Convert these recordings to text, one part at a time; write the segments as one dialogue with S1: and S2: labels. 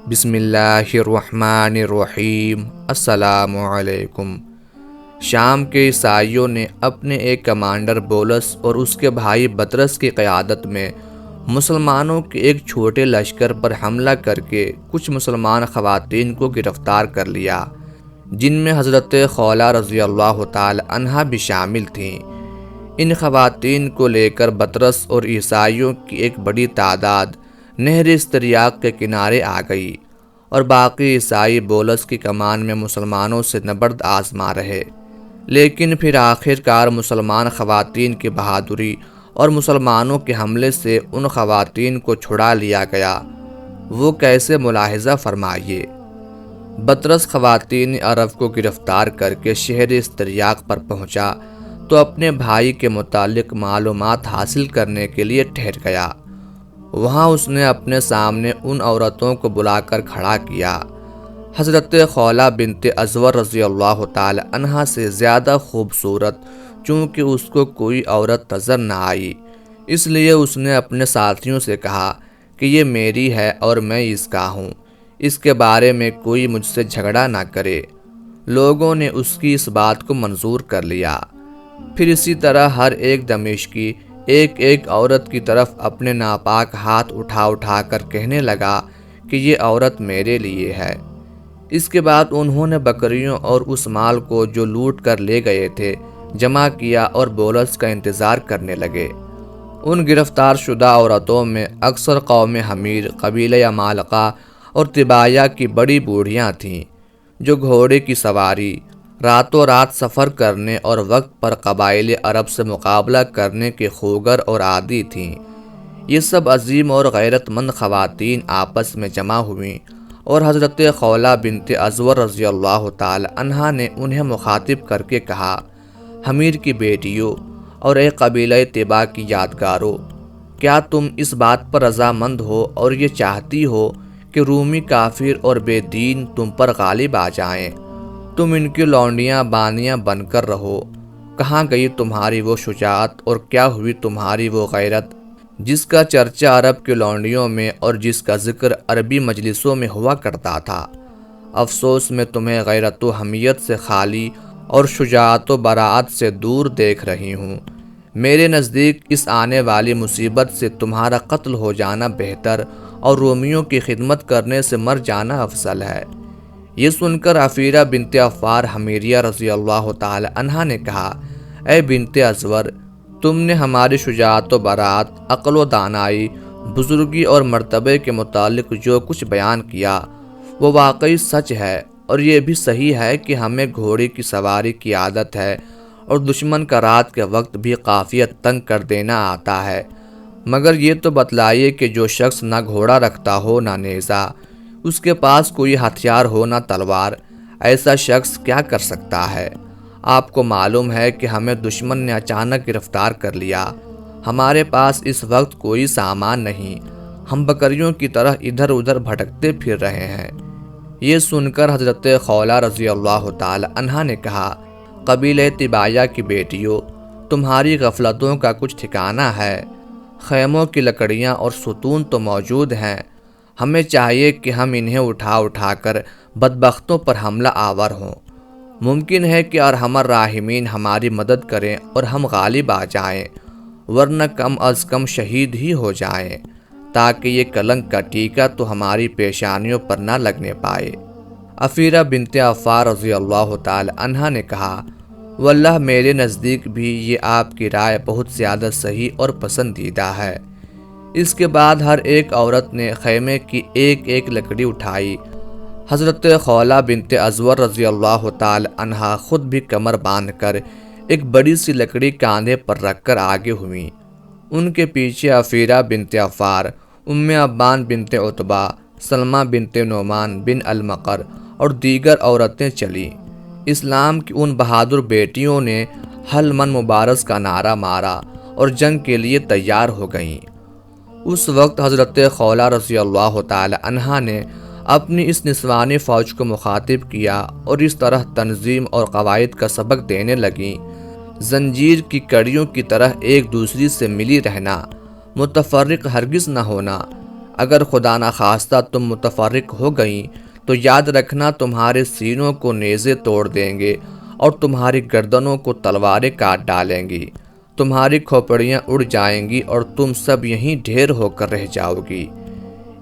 S1: بسم اللہ الرحمن الرحیم۔ السلام علیکم۔ شام کے عیسائیوں نے اپنے ایک کمانڈر بولس اور اس کے بھائی بطرس کی قیادت میں مسلمانوں کے ایک چھوٹے لشکر پر حملہ کر کے کچھ مسلمان خواتین کو گرفتار کر لیا، جن میں حضرت خولہ رضی اللہ تعالی عنہا بھی شامل تھیں۔ ان خواتین کو لے کر بطرس اور عیسائیوں کی ایک بڑی تعداد نہر استریاق کے کنارے آ گئی، اور باقی عیسائی بولس کی کمان میں مسلمانوں سے نبرد آزما رہے۔ لیکن پھر آخر کار مسلمان خواتین کی بہادری اور مسلمانوں کے حملے سے ان خواتین کو چھڑا لیا گیا۔ وہ کیسے، ملاحظہ فرمائیے۔ بطرس خواتین عرب کو گرفتار کر کے شہر استریاق پر پہنچا تو اپنے بھائی کے متعلق معلومات حاصل کرنے کے لیے ٹھہر گیا۔ وہاں اس نے اپنے سامنے ان عورتوں کو بلا کر کھڑا کیا۔ حضرت خولہ بنت ازور رضی اللہ تعالی عنہا سے زیادہ خوبصورت چونکہ اس کو کوئی عورت نظر نہ آئی، اس لیے اس نے اپنے ساتھیوں سے کہا کہ یہ میری ہے اور میں اس کا ہوں، اس کے بارے میں کوئی مجھ سے جھگڑا نہ کرے۔ لوگوں نے اس کی اس بات کو منظور کر لیا۔ پھر اسی طرح ہر ایک دمشقی ایک ایک عورت کی طرف اپنے ناپاک ہاتھ اٹھا کر کہنے لگا کہ یہ عورت میرے لیے ہے۔ اس کے بعد انہوں نے بکریوں اور اس مال کو جو لوٹ کر لے گئے تھے جمع کیا اور بولس کا انتظار کرنے لگے۔ ان گرفتار شدہ عورتوں میں اکثر قوم حمیر، قبیلہ عمالقہ اور طبایا کی بڑی بوڑھیاں تھیں، جو گھوڑے کی سواری، راتوں رات سفر کرنے اور وقت پر قبائل عرب سے مقابلہ کرنے کے خوگر اور عادی تھیں۔ یہ سب عظیم اور غیرت مند خواتین آپس میں جمع ہوئیں اور حضرت خولہ بنت ازور رضی اللہ تعالی عنہا نے انہیں مخاطب کر کے کہا، حمیر کی بیٹیوں اور اے قبیلہ طبا کی یادگاروں، کیا تم اس بات پر رضامند ہو اور یہ چاہتی ہو کہ رومی کافر اور بے دین تم پر غالب آ جائیں؟ تم ان کی لونڈیاں بانیاں بن کر رہو۔ کہاں گئی تمہاری وہ شجاعت اور کیا ہوئی تمہاری وہ غیرت جس کا چرچہ عرب کی لونڈیوں میں اور جس کا ذکر عربی مجلسوں میں ہوا کرتا تھا؟ افسوس، میں تمہیں غیرت و حمیت سے خالی اور شجاعت و براعت سے دور دیکھ رہی ہوں۔ میرے نزدیک اس آنے والی مصیبت سے تمہارا قتل ہو جانا بہتر اور رومیوں کی خدمت کرنے سے مر جانا افضل ہے۔ یہ سن کر عفیرہ بنت عفار حمیریہ رضی اللہ تعالی عنہا نے کہا، اے بنت ازور، تم نے ہماری شجاعت و براعت، عقل و دانائی، بزرگی اور مرتبے کے متعلق جو کچھ بیان کیا وہ واقعی سچ ہے، اور یہ بھی صحیح ہے کہ ہمیں گھوڑے کی سواری کی عادت ہے اور دشمن کا رات کے وقت بھی قافیہ تنگ کر دینا آتا ہے، مگر یہ تو بتلائیے کہ جو شخص نہ گھوڑا رکھتا ہو نہ نیزہ، اس کے پاس کوئی ہتھیار ہو نہ تلوار، ایسا شخص کیا کر سکتا ہے؟ آپ کو معلوم ہے کہ ہمیں دشمن نے اچانک گرفتار کر لیا، ہمارے پاس اس وقت کوئی سامان نہیں، ہم بکریوں کی طرح ادھر ادھر بھٹکتے پھر رہے ہیں۔ یہ سن کر حضرت خولہ رضی اللہ تعالی عنہا نے کہا، قبیلہ طبایا کی بیٹیوں، تمہاری غفلتوں کا کچھ ٹھکانہ ہے؟ خیموں کی لکڑیاں اور ستون تو موجود ہیں، ہمیں چاہیے کہ ہم انہیں اٹھا کر بدبختوں پر حملہ آور ہوں۔ ممکن ہے کہ ارحم الراحمین ہماری مدد کریں اور ہم غالب آ جائیں، ورنہ کم از کم شہید ہی ہو جائیں، تاکہ یہ کلنک کا ٹیکہ تو ہماری پیشانیوں پر نہ لگنے پائے۔ عفیرہ بنت عفار رضی اللہ تعالی عنہا نے کہا، واللہ میرے نزدیک بھی یہ آپ کی رائے بہت زیادہ صحیح اور پسندیدہ ہے۔ اس کے بعد ہر ایک عورت نے خیمے کی ایک ایک لکڑی اٹھائی۔ حضرت خولہ بنت ازور رضی اللہ تعالی عنہا خود بھی کمر باندھ کر ایک بڑی سی لکڑی کاندھے پر رکھ کر آگے ہوئیں۔ ان کے پیچھے عفیرہ بنت عفار، ام عبان بنت عتبہ، سلمہ بنت نعمان بن المقر اور دیگر عورتیں چلیں۔ اسلام کی ان بہادر بیٹیوں نے حل من مبارز کا نعرہ مارا اور جنگ کے لیے تیار ہو گئیں۔ اس وقت حضرت خولہ رضی اللہ تعالی عنہا نے اپنی اس نسوانی فوج کو مخاطب کیا اور اس طرح تنظیم اور قواعد کا سبق دینے لگیں، زنجیر کی کڑیوں کی طرح ایک دوسری سے ملی رہنا، متفرق ہرگز نہ ہونا، اگر خدا نخواستہ تم متفرق ہو گئیں تو یاد رکھنا تمہارے سینوں کو نیزے توڑ دیں گے اور تمہاری گردنوں کو تلواریں کاٹ ڈالیں گی، تمہاری کھوپڑیاں اڑ جائیں گی اور تم سب یہیں ڈھیر ہو کر رہ جاؤ گی۔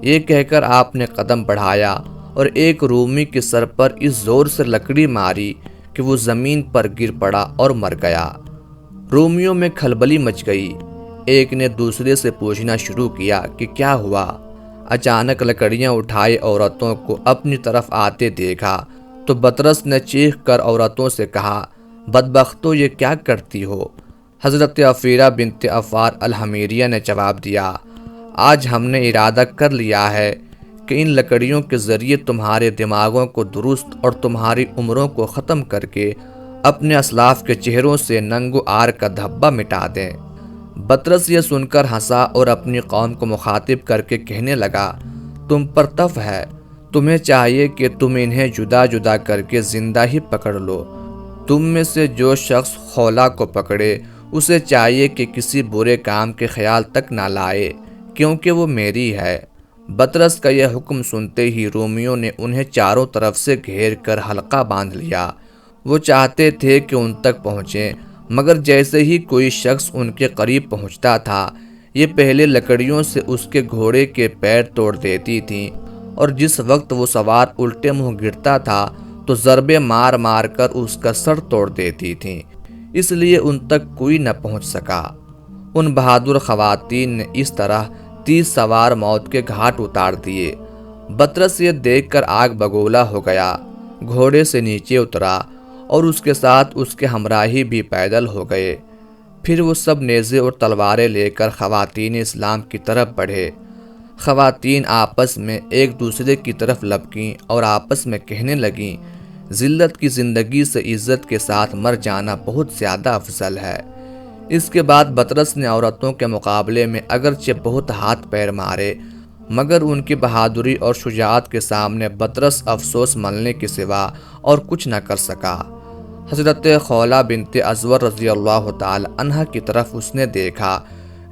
S1: یہ کہہ کر آپ نے قدم بڑھایا اور ایک رومی کے سر پر اس زور سے لکڑی ماری کہ وہ زمین پر گر پڑا اور مر گیا۔ رومیوں میں کھلبلی مچ گئی۔ ایک نے دوسرے سے پوچھنا شروع کیا کہ کیا ہوا۔ اچانک لکڑیاں اٹھائے عورتوں کو اپنی طرف آتے دیکھا تو بطرس نے چیخ کر عورتوں سے کہا، بدبختو، یہ کیا کرتی ہو؟ حضرت عفیرہ بنت عفار الحمیریہ نے جواب دیا، آج ہم نے ارادہ کر لیا ہے کہ ان لکڑیوں کے ذریعے تمہارے دماغوں کو درست اور تمہاری عمروں کو ختم کر کے اپنے اسلاف کے چہروں سے ننگ و عار کا دھبہ مٹا دیں۔ بطرس یہ سن کر ہنسا اور اپنی قوم کو مخاطب کر کے کہنے لگا، تم پر تف ہے، تمہیں چاہیے کہ تم انہیں جدا جدا کر کے زندہ ہی پکڑ لو۔ تم میں سے جو شخص خولا کو پکڑے اسے چاہیے کہ کسی برے کام کے خیال تک نہ لائے، کیونکہ وہ میری ہے۔ بطرس کا یہ حکم سنتے ہی رومیوں نے انہیں چاروں طرف سے گھیر کر حلقہ باندھ لیا۔ وہ چاہتے تھے کہ ان تک پہنچیں، مگر جیسے ہی کوئی شخص ان کے قریب پہنچتا تھا یہ پہلے لکڑیوں سے اس کے گھوڑے کے پیر توڑ دیتی تھیں، اور جس وقت وہ سوار الٹے منہ گرتا تھا تو ضربے مار مار کر اس کا سر توڑ دیتی تھیں، اس لیے ان تک کوئی نہ پہنچ سکا۔ ان بہادر خواتین نے اس طرح 30 سوار موت کے گھاٹ اتار دیے۔ بطرس یہ دیکھ کر آگ بگولا ہو گیا، گھوڑے سے نیچے اترا اور اس کے ساتھ اس کے ہمراہی بھی پیدل ہو گئے۔ پھر وہ سب نیزے اور تلواریں لے کر خواتین اسلام کی طرف بڑھے۔ خواتین آپس میں ایک دوسرے کی طرف لپکیں اور آپس میں کہنے لگیں، ذلت کی زندگی سے عزت کے ساتھ مر جانا بہت زیادہ افضل ہے۔ اس کے بعد بطرس نے عورتوں کے مقابلے میں اگرچہ بہت ہاتھ پیر مارے، مگر ان کی بہادری اور شجاعت کے سامنے بطرس افسوس ملنے کے سوا اور کچھ نہ کر سکا۔ حضرت خولا بنت ازور رضی اللہ تعالی عنہ کی طرف اس نے دیکھا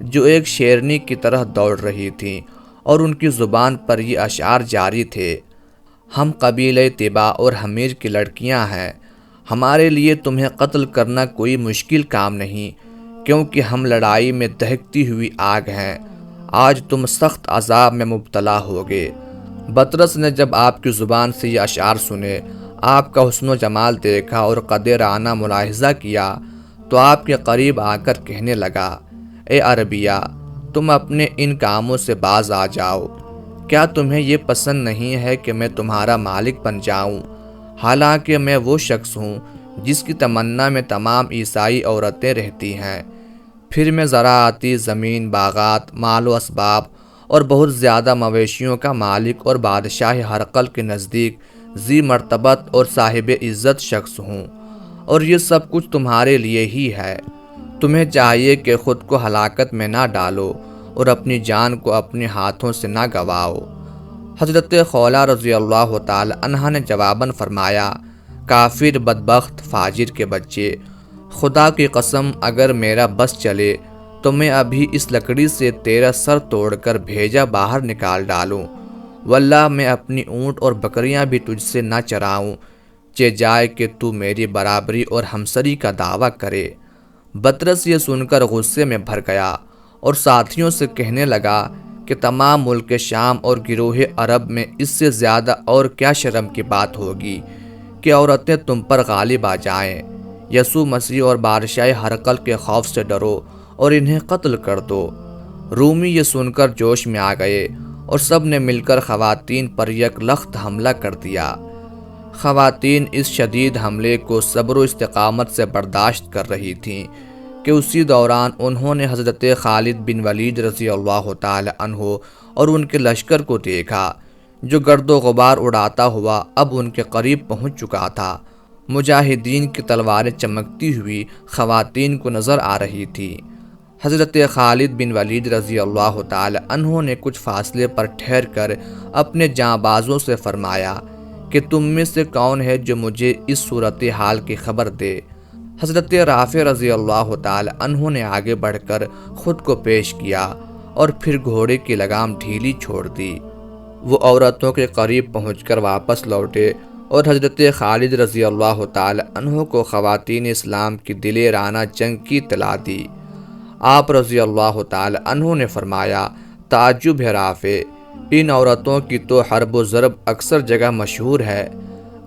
S1: جو ایک شیرنی کی طرح دوڑ رہی تھیں اور ان کی زبان پر یہ اشعار جاری تھے، ہم قبیلہ طبا اور حمیر کی لڑکیاں ہیں، ہمارے لیے تمہیں قتل کرنا کوئی مشکل کام نہیں، کیونکہ ہم لڑائی میں دہکتی ہوئی آگ ہیں، آج تم سخت عذاب میں مبتلا ہوگے۔ بطرس نے جب آپ کی زبان سے یہ اشعار سنے، آپ کا حسن و جمال دیکھا اور قد رعنا ملاحظہ کیا تو آپ کے قریب آ کر کہنے لگا، اے عربیہ، تم اپنے ان کاموں سے باز آ جاؤ۔ کیا تمہیں یہ پسند نہیں ہے کہ میں تمہارا مالک بن جاؤں؟ حالانکہ میں وہ شخص ہوں جس کی تمنا میں تمام عیسائی عورتیں رہتی ہیں۔ پھر میں زراعتی زمین، باغات، مال و اسباب اور بہت زیادہ مویشیوں کا مالک اور بادشاہ ہرقل کے نزدیک ذی مرتبت اور صاحب عزت شخص ہوں، اور یہ سب کچھ تمہارے لیے ہی ہے۔ تمہیں چاہیے کہ خود کو ہلاکت میں نہ ڈالو اور اپنی جان کو اپنے ہاتھوں سے نہ گواؤ۔ حضرت خولا رضی اللہ تعالی عنہ نے جواباً فرمایا، کافر، بدبخت، فاجر کے بچے، خدا کی قسم اگر میرا بس چلے تو میں ابھی اس لکڑی سے تیرا سر توڑ کر بھیجا باہر نکال ڈالوں، واللہ میں اپنی اونٹ اور بکریاں بھی تجھ سے نہ چراؤں، چہ جائے کہ تو میری برابری اور ہمسری کا دعویٰ کرے۔ بطرس یہ سن کر غصے میں بھر گیا اور ساتھیوں سے کہنے لگا کہ تمام ملک شام اور گروہ عرب میں اس سے زیادہ اور کیا شرم کی بات ہوگی کہ عورتیں تم پر غالب آ جائیں۔ یسوع مسیح اور بادشاہ ہرقل کے خوف سے ڈرو اور انہیں قتل کر دو۔ رومی یہ سن کر جوش میں آ گئے اور سب نے مل کر خواتین پر یک لخت حملہ کر دیا۔ خواتین اس شدید حملے کو صبر و استقامت سے برداشت کر رہی تھیں کہ اسی دوران انہوں نے حضرت خالد بن ولید رضی اللہ تعالی عنہ اور ان کے لشکر کو دیکھا جو گرد و غبار اڑاتا ہوا اب ان کے قریب پہنچ چکا تھا۔ مجاہدین کی تلواریں چمکتی ہوئی خواتین کو نظر آ رہی تھی۔ حضرت خالد بن ولید رضی اللہ تعالی عنہ نے کچھ فاصلے پر ٹھہر کر اپنے جانبازوں سے فرمایا کہ تم میں سے کون ہے جو مجھے اس صورتحال کی خبر دے۔ حضرت رافع رضی اللہ تعالی عنہ نے آگے بڑھ کر خود کو پیش کیا اور پھر گھوڑے کی لگام ڈھیلی چھوڑ دی۔ وہ عورتوں کے قریب پہنچ کر واپس لوٹے اور حضرت خالد رضی اللہ تعالی عنہ کو خواتین اسلام کی دلیرانہ جنگ کی اطلاع دی۔ آپ رضی اللہ تعالی عنہ نے فرمایا، تعجب ہے رافع، ان عورتوں کی تو حرب و ضرب اکثر جگہ مشہور ہے۔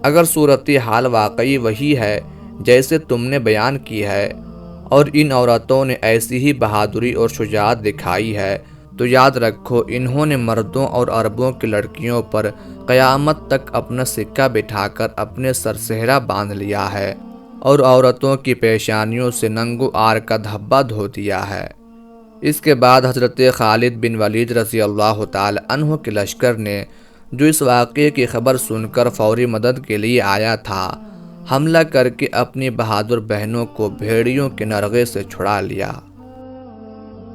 S1: اگر صورتحال واقعی وہی ہے جیسے تم نے بیان کی ہے اور ان عورتوں نے ایسی ہی بہادری اور شجاعت دکھائی ہے تو یاد رکھو انہوں نے مردوں اور عربوں کی لڑکیوں پر قیامت تک اپنا سکہ بٹھا کر اپنے سر صحرا باندھ لیا ہے اور عورتوں کی پیشانیوں سے ننگ و عار کا دھبا دھو دیا ہے۔ اس کے بعد حضرت خالد بن ولید رضی اللہ تعالی عنہ کے لشکر نے، جو اس واقعے کی خبر سن کر فوری مدد کے لیے آیا تھا، حملہ کر کے اپنی بہادر بہنوں کو بھیڑیوں کے نرغے سے چھڑا لیا۔